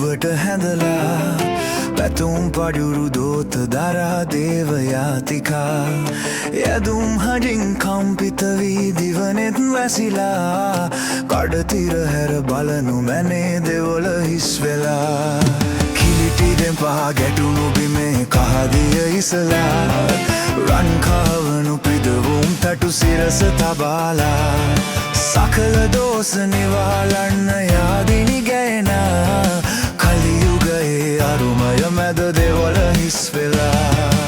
පිරුවට හැඳලා පැතුම් පඩුරු දෝත දරා දේවයාතිකා යදුම් හඩින් කම්පිත වී දිවනෙත් වැසිලා කඩතිර හැර බලනු මැනේ දෙවොල හිස් වෙලා කිලිටි දෙපා ගැටුණු බිමේ කහදිය ඉසලා රන්කාවනු පිදවුම් තටු සිරස තබාලා සකල දෝස නිවාලන්න යාදිනි ගැයෙන කලියුගයේ අරුමය මැද දෙවොල හිස් වෙලා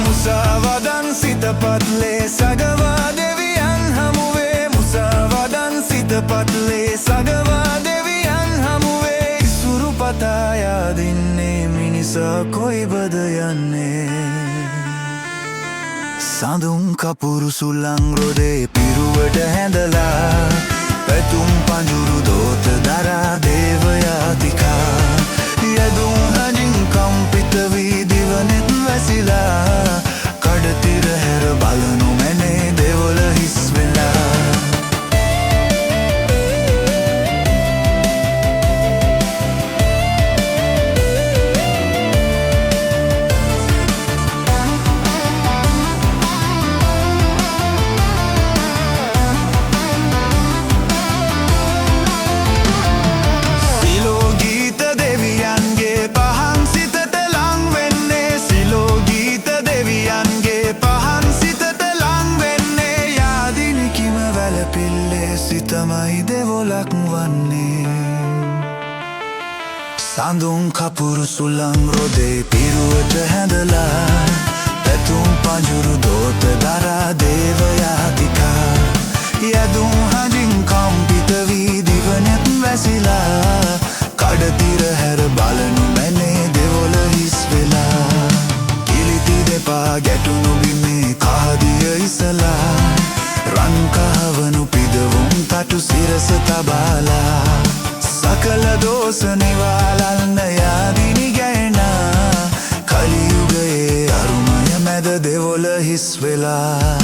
මුසාවදන් සිතපත්ලේ සගවා දෙවියන් හමුවේ මුසාවදන් සිතපත්ලේ සගවා දෙවියන් හමුවේ ඉසුරු පතායා දින්නේ මිනිසා කොයිබද යන්නේ සඳුම් කපුරු සුළං රොදේ පිරුවට හැඳලා පැතුම් පඳුරු දෝත දරා දේවයාතිකා යදුම් හදින් කම්පිත වී දිවනෙත් වැසිලා කඩතිර හැර බලනු මැනේ දෙවොල හිස් වෙලා සිතමයි දෙවොලක් වන්නේ සඳුම් කපුරු සුළං රොදේ පිරුවට හැඳලා පැතුම් පඳුරු දෝත දරා දේවයාතිකා යදුම් හදින් කම්පිත වී දිවනෙත් වැසිලා කඩතිර හැර බලනු මැනේ දෙවොල හිස් වෙලා කිලිටි දෙපා ගැටුණු බිමේ කහදිය ඉසලා රන්කහවනු පිදවුම් තටු සිරස තබාලා සකල දෝස නිවාලන්න යාදිනි ගැයෙන කලියුගයේ අරුමය මැද දෙවොල හිස් වෙලා